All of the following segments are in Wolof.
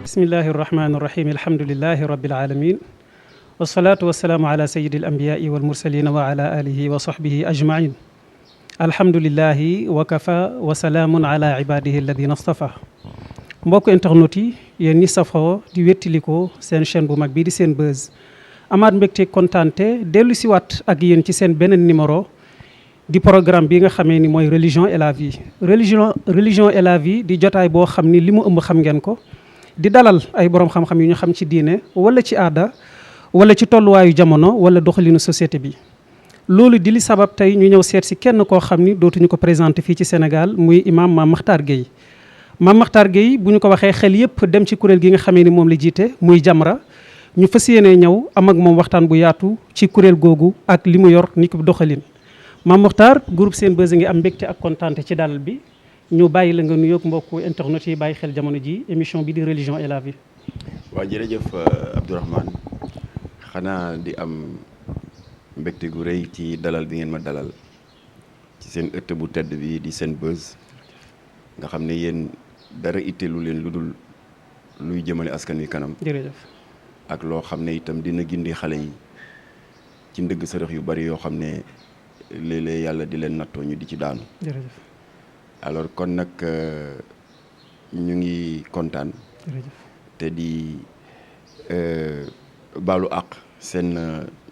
bismillahi irrahmani irrahim alhamdulilahi rabilalamin wasalaatu wasalaamu ala sayidi alambiyaai walmursalina wa ala alihi wa sahbihi ajmain alhamdulilahi wa kafa wa salaamun ala ibadihi alladina astafa mbokk internet yi yéen ñi safoo di wéttalikoo seen chaîne bu mag bii di Senbuzz amaat mbégte kontaante dellu siwaat ak yéen ci seen beneen numéro di programme bi nga xamee ni mooy religion et la vie religion et la vie di jotaay boo xam ni li mu ëmb xam ngeen ko di dalal ay borom xam-xam yu ñu xam ci diine wala ci aada wala ci tolluwaayu jamono wala doxalinu société bi loolu di li sabab tey ñu ñëw seet si kenn koo xam ni dootuñu ko présenté fii ci Sénégal muy imam Mame Makhtar Gueye Mame Makhtar Gueye bu ñu ko waxee xel yépp dem ci kuréel gi nga xamee ni moom la jiite muy Jamra ñu fas yéenee ñëw am ak moom waxtaan bu yaatu ci kuréel googu ak li mu yor ni ko doxalin Mame Makhtar groupe Senbuzz ngi am mbégte ak kontaante ci dalal bi ñu bàyyi la nga nuyoog mbokku internet yi bàyyi xel jamono ji émission bi di religion et la vie. waaw jërëjëf Abdourahmane xanaa di am mbégte gu rëy ci dalal bi ngeen ma dalal ci seen ëtt bu tedd bi di Senbuzz nga xam ne yéen dara itteelu leen lu dul luy jëmale askan wi kanam. jërëjëf. ak loo xam ne itam dina gindi xale yi ci ndëgg sërëx yu bari yoo xam ne léeg-léeg yàlla di leen nattoo ñu di ci daanu. jërëjëf. alors kon nag ñu ngi kontaan. jërëjëf. te di baalu àq seen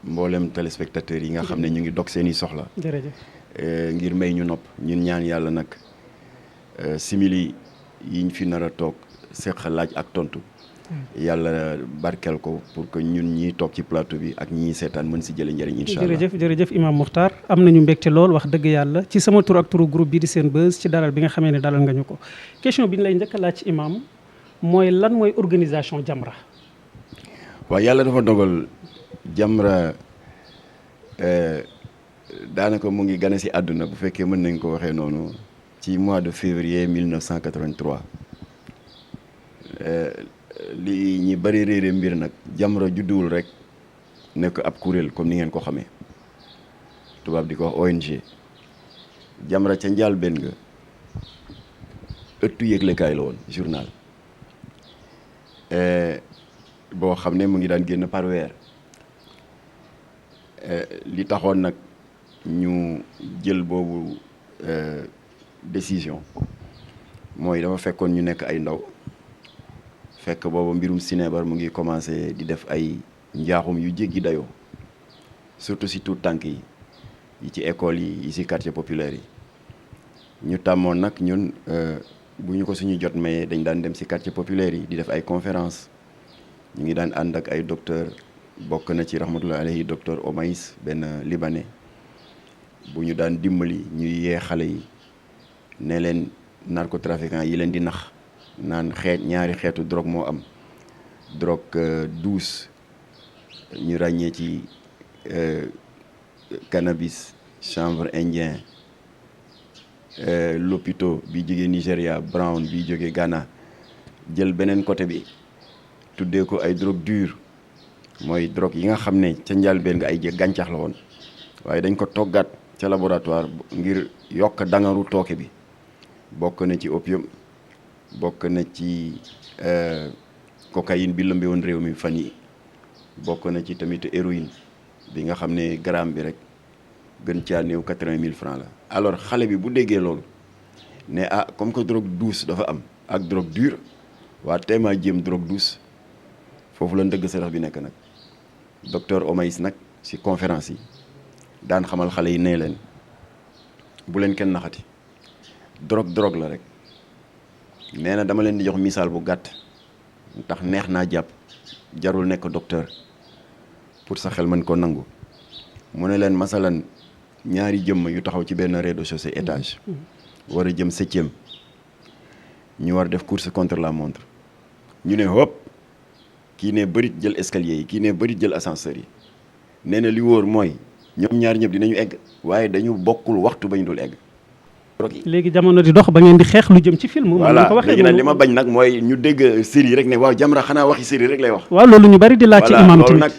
mboolem téléspectateurs yi nga xam ne ñu ngi dog seen i soxla. jërëjëf. ngir may ñu nopp ñun ñaan yàlla nag simili yiñ fi nar a toog seq laaj ak tontu. yàlla barkeel ko pour que ñun ñi toog ci plateau bi ak ñi seetaan mën si jële njëriñ incha allah. jërëjëf imam Makhtar am nañu mbégte lool wax dëgg yàlla ci sama tur ak turu groupe bi di Senbuzz ci dalal bi nga xamee ne dalal nga ñu ko question bi ñu lay njëkk a laaj ci imam mooy lan mooy organisation Jamra. waaw yàlla dafa dogal Jamra daanaka mu ngi gane si àdduna bu fekkee mën nañ ko waxee noonu ci mois de février 1983 li ñi bari réere mbir nag Jamra judduwul rek nekk ab kuréel comme ni ngeen ko xamee tubaab di ko wax ONG Jamra ca njàlbéen nga ëttu yëglekaay la woon journal boo xam ne mu ngi daan génn par weer li taxoon nag ñu jël boobu décision mooy dafa fekkoon ñu nekk ay ndaw fekk boobu mbirum sinébar mu ngi commencé di def ay njaaxum yu jéggi dayoo surtout si tout tànk yi ci école yi ci quartier populaire yi ñu tàmmoon nag ñun bu ñu ko suñu jot mayee dañ daan dem ci quartier populaire yi di def ay conférence ñu ngi daan ànd ak ay docteur bokk na ci rahmatullahi alayhi docteur Omaïs benn libanais bu ñu daan dimbali ñuy yee xale yi ne leen narcotrafiquant yi leen di nax naan ñaari xeetu drogue moo am drogue douce ñu ràññee ci cannabis chanvre indien lopito bi jógee Nigéria brown bi jógee Ghana jël beneen côté bi tuddee ko ay drogue dure mooy drogue yi nga xam ne ca njëlbéen nga ay gàncax la woon waaye dañ ko toggaat ca laboratoire ngir yokk dangaru tooke bi bokk na ci opium bokk na ci cocaïne bi lëmbe woon réew mi fan yi bokk na ci tamit héroïne bi nga xam ne gramme bi rek gën caa néew 80 000 francs la. alors xale bi bu déggee loolu ne comme que drogue douce dafa am ak drogue dure waa teemaa jéem drogue douce foofu la ndëgg sarax bi nekk nag docteur Omaïs nag ci conférence yi daan xamal xale yi nee leen bu leen kenn naxati drogue la rek. nee na dama leen di jox misaal bu gàtt ndax neex naa jàpp jarul nekk docteur pour sa xel mën ko nangu mu ne leen masalan ñaari jëmm yu taxaw ci benn rez-de-chaussée étage war a jëm 7e ñu war def course contre la montre ñu ne hop kii ne bërit jël escalier yi kii ne bërit jël ascenseur yi nee na li wóor mooy ñoom ñaar ñëpp dinañu egg waaye dañu bokkul waxtu ba ñu dul egg. léegi jamono di dox ba ngeen di xeex lu jëm ci film. voilà léegi nag li ma bañ nag mooy ñu dégg série rek ne waaw Jamra xanaa waxi série rek lay wax. waaw loolu ñu bari di laaj ci imam loolu nag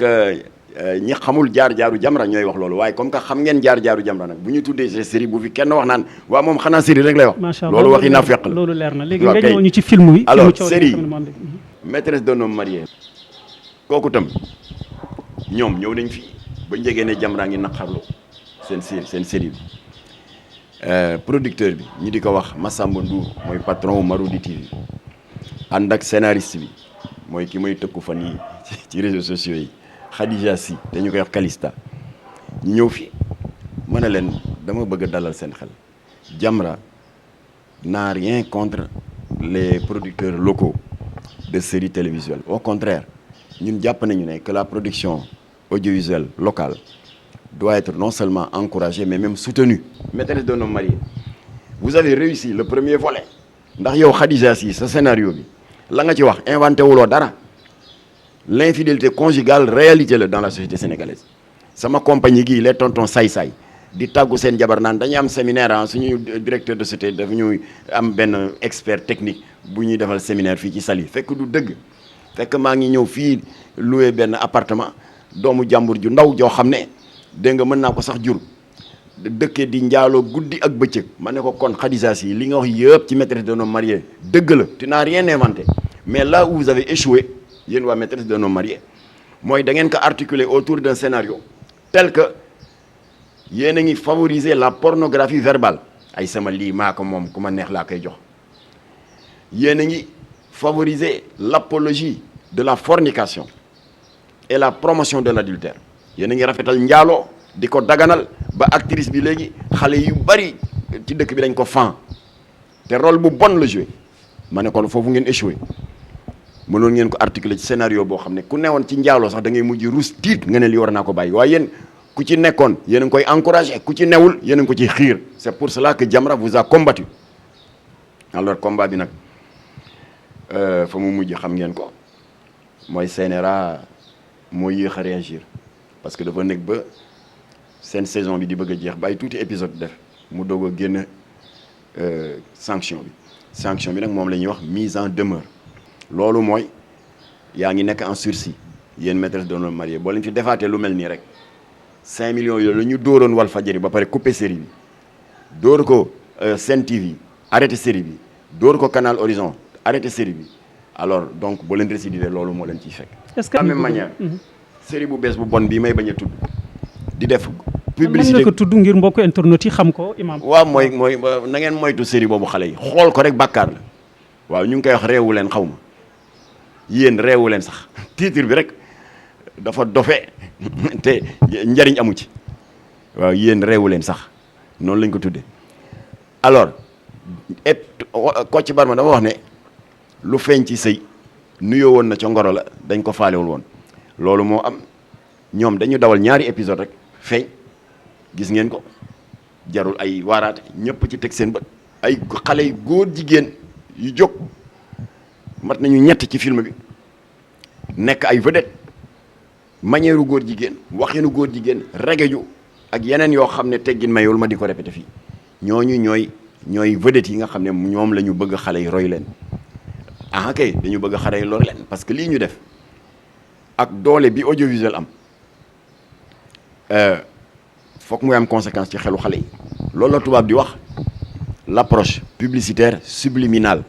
ñi xamul jaar-jaaru Jamra ñooy wax loolu waaye comme que xam ngeen jaar-jaaru Jamra nag bu ñu tuddee série bu fi kenn wax naan waaw moom xanaa série rek lay wax. macha allah loolu waxi naafeq la loolu leer na léegi nga ñëw ñu ci film wi. alors série maîtresse d'un homme marié kooku tam ñoom ñëw nañ fi ba njegee ne Jamra ngi naqarlu seen série bi producteur bi ñu di ko wax Massamba Ndour mooy patron Marodi TV ànd ak scénariste bi mooy ki may tëkku fan yi ci réseaux sociaux yi Khadija Sy te ñu koy wax Kalista ñu ñëw fi mën na leen dama bëgg a dalal seen xel Jamra n'a rien contre les producteurs locaux de séries télévisuelles au contraire ñun jàpp nañu ne que la production audiovisuelle locale doit être non seulement encouragée mais même soutenue. Maîtresse d'un homme marié vous avez réussi le premier volet ndax yow Khadija Sy sa scénario bi la nga ci wax inventé wuloo dara l'infidélité conjugale réalité la dans la société sénégalaise sama compagnie gii les tontons say-say di tàggu seen jabar naan dañuy am séminaire suñu directeur de société dafa ñuy am benn expert technique bu ñuy defal séminaire fii ci Saly fekk du dëgg fekk maa ngi ñëw fii loué benn appartement doomu jàmbur ju ndaw joo xam ne dégg nga mën naa ko sax jur dëkkee di njaaloo guddi ak bëccëg ma ne ko kon Khadija Sy li nga wax yëpp ci maîtresse d'un homme marié dëgg la tu n'as rien inventé mais là où vous avez échoué yéen waa maîtresse d'un homme marié mooy da ngeen ko articuler autour d'un scénario tel que yéen a ngi favoriser la pornographie verbale ay sama lii maa ko moom ku ma neex laa koy jox yéen a ngi favoriser l'apologie de la fornication et la promotion de l'adultère yéen a ngi rafetal njaaloo di ko daganal ba actrice bi léegi xale yu bari ci dëkk bi dañ ko fan te rôle bu bon la joué ma ne kon foofu ngeen échoué mënoon ngeen ko articuler ci scénario boo xam ne ku newoon ci njaaloo sax da ngay mujj rus tiit nga ne li war naa ko bàyyi waaye yéen ku ci nekkoon yéen a ngi koy encouragé ku ci newul yéen a ngi ko ci xiir c'est pour cela que Jamra vous a combattu alors combat bi nag fa mu mujj xam ngeen ko mooy CNRA moo yéex a réagir parce que dafa nekk ba seen saison bi di bëgg a jeex ba ay tuuti épisode def mu doog a génn sanction bi nag moom la ñuy wax mise en demeure loolu mooy yaa ngi nekk en sursis yéen maîtresse d'un homme marié boo leen fi defaatee lu mel nii rek 5 millions yooyu la ñu dóoroon Walfadjri ba pare coupé série bi dóor ko Sen TV arrêté série bi dóor ko Canal Horizon arrêté série bi alors donc boo leen récidivé loolu moo leen ciy fekk. est-ce que de la même manière série bu bees bu bon bii may bañ a tudd di def. publicité mën nga ko tudd ngir mbokku internet yi xam ko imam. waaw mooy na ngeen moytu série boobu xale yi xool ko rek bàkkaar la waaw ñu ngi koy wax réewu leen xaw ma yéen réewu leen sax titre bi rek dafa dofe te njariñ amu ci waaw yéen réewu leen sax noonu lañ ko tuddee alors Kocc Barma dama wax ne lu feeñ ci sëy nuyoo woon na ca ngoro la dañ ko faalewul woon loolu moo am ñoom dañu dawal ñaari épisode rek feeñ gis ngeen ko jarul ay waaraate ñëpp ci teg seen bët ay xale yu góor jigéen yu jóg mat nañu ñett ci film bi nekk ay vedette manière góor jigéen waxinu góor jigéen regeju ak yeneen yoo xam ne teggin mayul ma di ko répété fii ñooñu ñooy vedettes yi nga xam ne ñoom la ñu bëgg xale yi roy leen ah kay dañu bëgg xale yi lor leen parce que lii ñu def ak doole bi audiovisuel am foog muy am conséquence ci xelu xale yi loolu la tubaab di wax l'approche publicitaire subliminale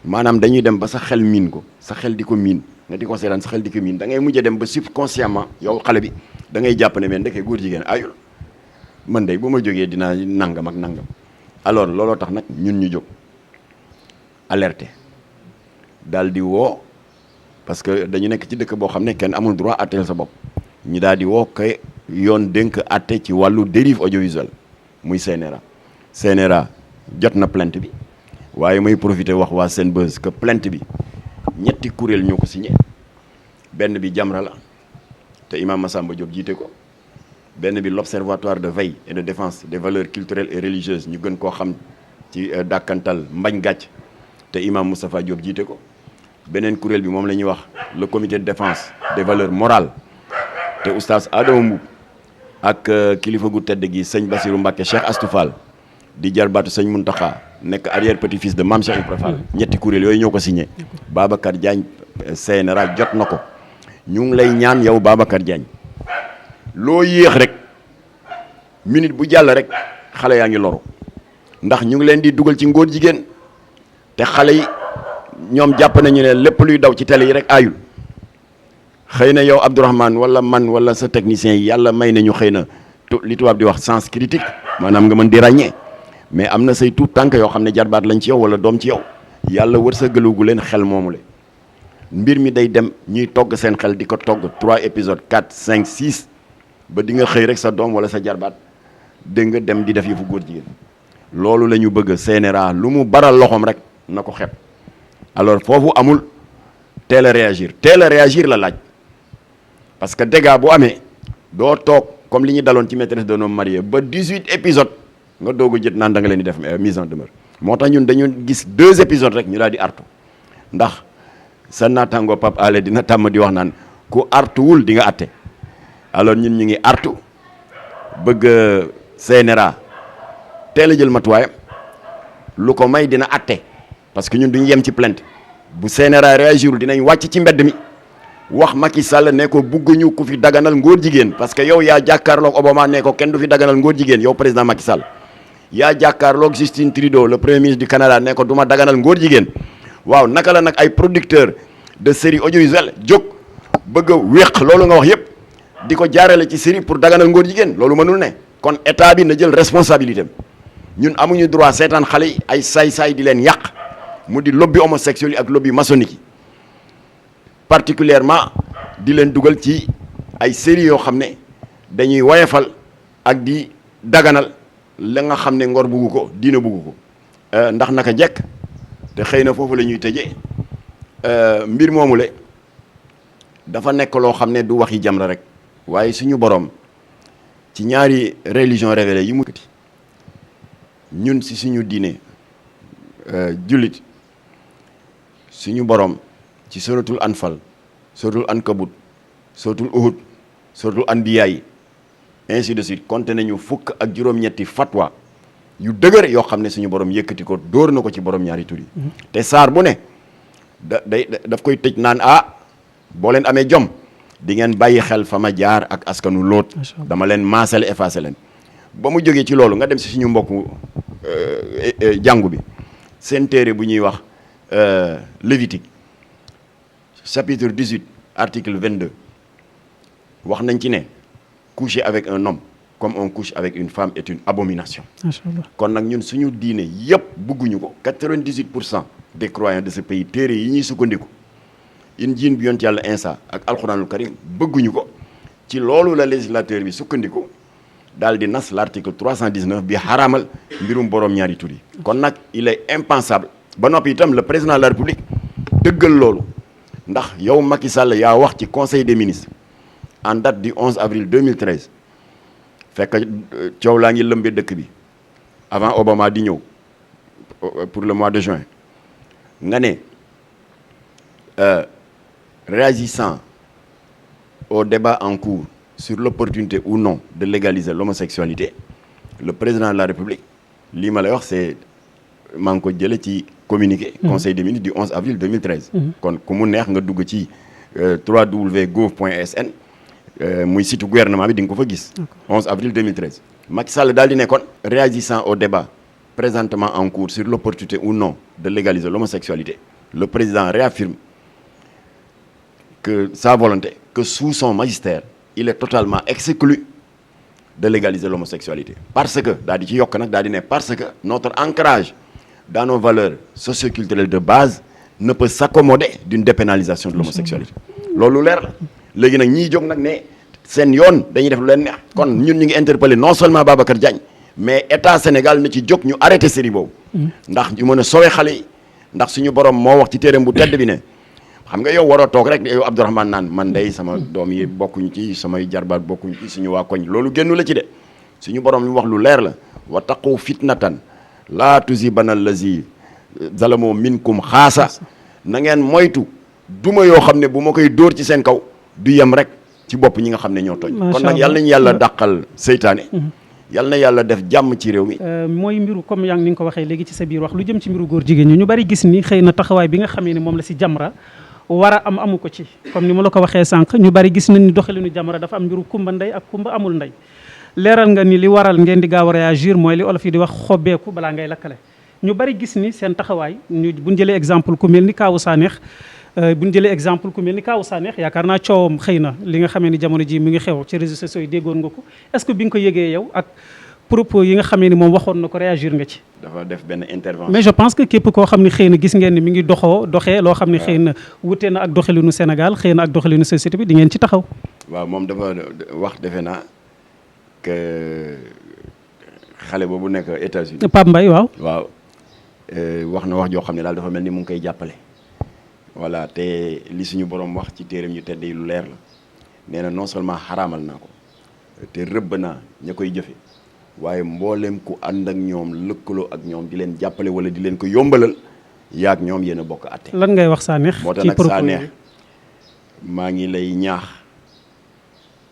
maanaam dañuy dem ba sa xel miin ko sa xel di ko miin nga di ko seetaan sa xel di ko miin da ngay mujj dem ba subconsciemment yow xale bi da ngay jàpp ne mais ndekee góor jigéen ayul man de bu ma jógee dinaa nangam ak nangam alors looloo tax nag ñun ñu jóg alerter daal di woo parce que dañu nekk ci dëkk boo xam ne kenn amul droit atteel sa bopp ñu daal di woo kay yoon dénk atte ci wàllu dérive audiovisuelle muy CNRA jot na plainte bi waaye may profité wax waa Senbuzz que plainte bi ñetti kuréel ñoo ko signé benn bi Jamra la te imam Massamba Diop jiite ko benn bi l'observatoire de veille et de défense des valeurs culturelles et religieuses ñu gën koo xam ci dàkkantal mbañ gàcc te imam Moustapha Diop jiite ko beneen kuréel bi moom la ñuy wax le comité de défense des valeurs morales te oustaz Adama Mboup ak kilifa gu tedd gi sëñ Bassirou Mbacké Cheikh Astou Fall di jarbaatu sëñ Mountakha nekk arrière petit fils de Mame Cheikh Ibra Fall ñetti kuréel yooyu ñoo ko signé Babacar Diagne CNRA jot na ko ñu ngi lay ñaan yow Babacar Diagne loo yéex rek minute bu jàll rek xale yaa ngi loru ndax ñu ngi leen di dugal ci ngóor jigéen te xale yi ñoom jàpp nañu ne lépp luy daw ci télé yi rek aayul xëy na yow Abdourahmane wala man wala sa technicien yi yàlla may nañu xëy na li tubaab di wax sens critique maanaam nga mën di ràññee mais am na say tout tànk yoo xam ne jarbaat lañ ci yow wala doom ci yow yàlla wërsëgalugu leen xel moomu le mbir mi day dem ñuy togg seen xel di ko togg 3 épisodes 4 5 6 ba di nga xëy rek sa doom wala sa jarbaat dégg nga dem di def yëfu góor jigéen loolu la ñu bëgg CNRA lu mu baral loxoom rek na ko xeeb alors foofu amul teel a réagir la laaj parce que dégâts bu amee doo toog comme li ñu daloon ci maîtresse d'un homme marié ba 18 épisodes nga doog a jët naan da nga leen di def mise en demeure moo tax ñun dañu gis 2 épisodes rek ñu daal di artu ndax sa naataango Pape Alé dina tàmm di wax naan ku artuwul di nga atte alors ñun ñu ngi artu bëgg CNRA teel a jël matuwaayam lu ko may dina atte parce que ñun duñu yem ci plainte bu CNRA réagirul dinañ wàcc ci mbedd mi wax Macky Sall ne ko bugguñu ku fi daganal ngóor jigéen parce que yow yaa jàkkaarloog Obama ne ko kenn du fi daganal ngóor jigéen yow président Macky Sall yaa jàkkaarloog Justin Trudeau le premier ministre du Canada ne ko du ma daganal ngóor jigéen waaw naka la nag ay producteurs de série audiovisuelle jóg bëgg a wéq loolu nga wax yépp di ko jaarale ci série pour daganal ngóor jigéen loolu mënul ne kon état bi na jël responsabilité am ñun amuñu droit seetaan xale yi ay saay-saay di leen yàq mu di lobby homosexuel yi ak lobby maçonnique yi particulièrement di leen dugal ci ay séries yoo xam ne dañuy woyefal ak di daganal la nga xam ne ngor buggu ko diina buggu ko ndax naka jekk te xëy na foofu la ñuy tëjee mbir moomu le dafa nekk loo xam ne du waxi Jamra rek waaye suñu borom ci ñaari religion révélée yi mu ñun si suñu diine jullit suñu borom ci suratul anfal suratul ankabut suratul uhud suratul anbiya yi ainsi de suite compté nañu fukk ak juróom-ñetti fatwa yu dëgër yoo xam ne suñu borom yëkkati ko dóor na ko ci borom ñaari tur yi te saar bu ne daf koy tëj naan boo leen amee jom di ngeen bàyyi xel fa ma jaar ak askanu Lóot dama leen maasale effacé leen ba mu jógee ci loolu nga dem si suñu mbokku jàngu bi seen téere bu ñuy wax Lévitique chapitre 18 article 22 wax nañ ci ne coucher avec un homme comme on couche avec une femme est une abomination kon nag ñun suñu diine yëpp bëgguñu ko 98% des croyants de ce pays téere yi ñuy sukkandiku Injiil bi yonent yàlla Insa ak alxuraanul karim bëgguñu ko ci loolu la législateur bi sukkandiku daal di nas l'article 319 bi xaraamal mbirum borom ñaari tur yi kon nag il est impensable ba noppi itam le président de la république dëggal loolu ndax yow Macky Sall yaa wax ci conseil des ministres en date du 11 avril 2013 fekk coow laa ngi lëmbee dëkk bi avant Obama di ñëw pour le mois de juin nga ne réagissant au débat en cours sur l'opportunité ou non de légaliser l'homosexualité le président de la République lii ma lay wax c'est maa ngi ko jële ci communiqué conseil des ministres du 11 avril 2013 kon ku mu neex nga dugg ci www.gov.sn muy site gouvernement bi di nga ko fa gis 11 avril 2013 Macky Sall daal di ne kon réagissant au débat présentement en cours sur l'opportunité ou non de légaliser l'homosexualité le président réaffirme que sa volonté que sous son magistère il est totalement exclu de légaliser l'homosexualité parce que daal di ci yokk nag daal di ne parce que notre ancrage dans nos valeurs socioculturelles de base ne peut s'accommoder d'une dépénalisation de l'homosexualité loolu leer la léegi nag ñiy jóg nag ne seen yoon dañuy def lu leen neex kon ñun ñu ngi interpeller non seulement Babacar Diagne mais état Sénégal na ci jóg ñu arrêté série boobu ndax ñu mën a sauver xale yi ndax suñu borom moo wax ci téereem bu tedd bi ne xam nga yow waroo toog rek yow Abdourahmane naan man day sama doom yi bokkuñu ci samay jarbaat bokkuñu ci suñu waa koñ loolu génnu la ci de suñu borom li wax lu leer la wa taqu fitnatan laa tusibanna allazi zalamu minkum xaasa na ngeen moytu duma yoo xam ne bu ma koy dóor ci seen kaw du yem rek ci bopp ñi nga xam ne ñoo tooñ kon nag yàlla nañu yàlla dàqal seytaane yàlla na yàlla def jàmm ci réew mi mooy mbiru comme yaa ngi ni nga ko waxee léegi ci sa biir wax lu jëm ci mbiru góor jigéen ñi ñu bari gis ni xëy na taxawaay bi nga xamee ne moom la si Jamra war a amu ko ci comme ni ma la ko waxee sànq ñu bari gis nañ ni doxalinu Jamra dafa am mbiru kumba ndey ak kumba amul ndey leeral nga ni li waral ngeen di gaaw a réagir mooy li olof yi di wax xobbeeku balaa ngay lakkale ñu bari gis ni seen taxawaay bu ñu jëlee exemple ku mel ni Kaawu Sanex bu ñu jëlee exemple ku mel ni Kaawu Sanex yaakaar naa coowam xëy na li nga xamee ni jamono ji mi ngi xew ci réseaux sociaux yi déggoon nga ko est-ce que bi nga ko yëgee yow ak propos yi nga xamee ni moom waxoon na ko réagir nga ci. dafa def benn intervention. mais je pense que képp koo xam ne xëy na gis ngeen ni mi ngi doxee loo xam ne xëy na wute na ak doxalinu Sénégal xëy na ak doxalinu société bi di ngeen ci taxaw. waaw moom dafa wax defe naa que xale boobu nekk États-Unis. Pape Mbaye waaw. waaw wax na wax joo xam ne daal dafa mel ni mu ngi koy jàppale. voilà te li suñu borom wax ci téeram yu tedd yi lu leer la nee na non seulement xaraamal naa ko te rëbb naa ña koy jëfe waaye mbooleem ku ànd ak ñoom lëkkaloo ak ñoom di leen jàppale wala di leen ko yombalal yaag ñoom yéen a bokk àtte. lan ngay wax Sanex moo tax nag Sanex maa ngi lay ñaax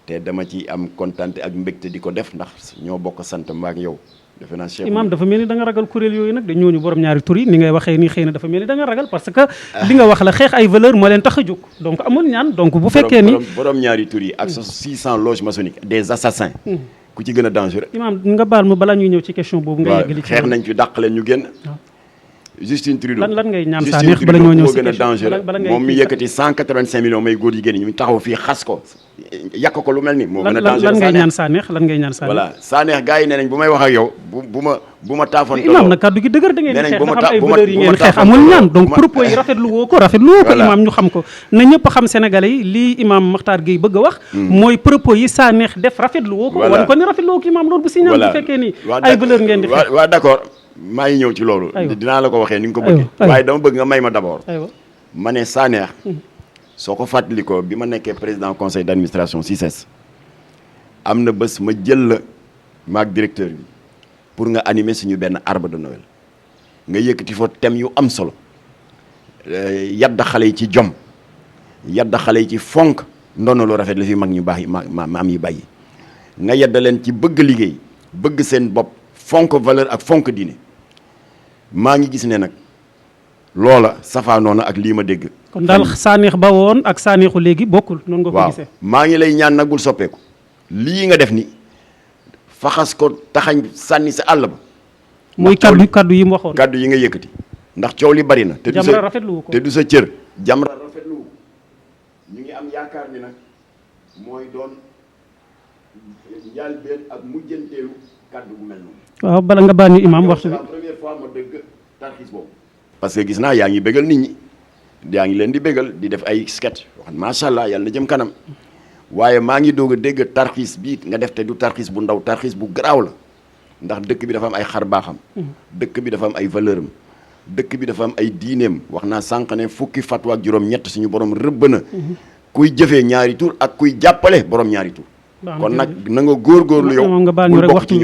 te dama ci am kontaan ak mbégte di ko def ndax ñoo bokk sant ma ak yow. defe naa Cheikh Imaam dafa mel ni da nga ragal kuréel yooyu nag de ñooñu borom ñaari tur yi ni ngay waxee nii xëy na dafa mel ni da nga ragal parce que li nga wax la xeex ay valeur moo leen tax a jóg donc amul ñaan donc bu fekkee ni borom ñaari tur yi ak 600 loges maçonniques des assassins ku ci gën a dangereux. Imaam nga baal ma balaa ñuy ñëw ci question boobu nga yeggali ci xeex nañ ci dàq leen ñu génn. Justine Trudeau lan ngay ñaan Sanex bala ñoo ñëw ci gën a dangereux moom mi yëkkati 185 millions may góor jigéen ñi ñu taxaw fii xas ko yàq ko lu mel ni moo gën a dangereux. lan ngay ñaan Sanex lan ngay ñaan Sanex. voilà Sanex gars yi nee nañ bu may wax ak yow bu ma taafoon Imaam nag kàddu gi dëgër da ngeen xeex dafa am ay valeurs yi ngeen xeex amul ñaan donc propos yi rafetlu woo ko Imaam ñu xam ko na ñëpp xam sénégalais yi lii Imaam Makhtar Gueye bëgg a wax mooy propos yi Sanex def rafetlu woo ko wan ko ni rafetlu woo ko Imaam loolu bu si ñaan bu fekkee ni ay valeurs ngeen di xeex. waaw d'accord maa ngi ñëw ci loolu dinaa la ko waxee ni nga ko bëggee waaye dama bëgg nga may ma d'abord ma ne Sanex soo ko fàttalikoo bi ma nekkee président conseil d'administration CICES am na bés ma jël la maag directeur bi pour nga animer suñu benn arbre de Noël nga yëkkati fa thème yu am solo yadda xale yi ci jom yadda xale yi ci fonk ndono lu rafet la fi mag ñu baax yi maam yi bàyyi nga yadda leen ci bëgg liggéey bëgg seen bopp fonk valeur ak fonk diine maa ngi gis ne nag loola safaanoo na ak lii ma dégg. kon daal Sanex ba woon ak Sanexu léegi bokkul noonu nga ko gisee. maa ngi lay ñaan nag bul soppeeku lii nga def ni faxas ko taxañ sànni sa àll ba. muy kaddu yi mu waxoon. kaddu yi nga yëkkati ndax coow li bari na. te du sa Jamra rafetlu ko te du sa cër. Jamra rafetlu ko ñu ngi am yaakaar ni nag mooy doon njëlbéen ak mujjanteelu kaddu bu mel noonu. waaw bala nga baal ñu Imaam waxtu bi la première fois ma dëgg tarxis boobu. parce que gis naa yaa ngi bégal nit ñi yaa ngi leen di bégal di def ay sketch wax macha allah yàlla na jëm kanam waaye maa ngi doog a dégg tarxis bii nga def te du tarxis bu ndaw tarxis bu garaaw la ndax dëkk bi dafa am ay xar baaxam. dëkk bi dafa am ay valeur am dëkk bi dafa am ay diineem wax naa sànq ne fukki fatwa ak juróom-ñett suñu borom rëbb na. kuy jëfee ñaari tur ak kuy jàppale borom ñaari tur. kon nag na nga góorgóorlu yow. nga baal ñu rek waxtu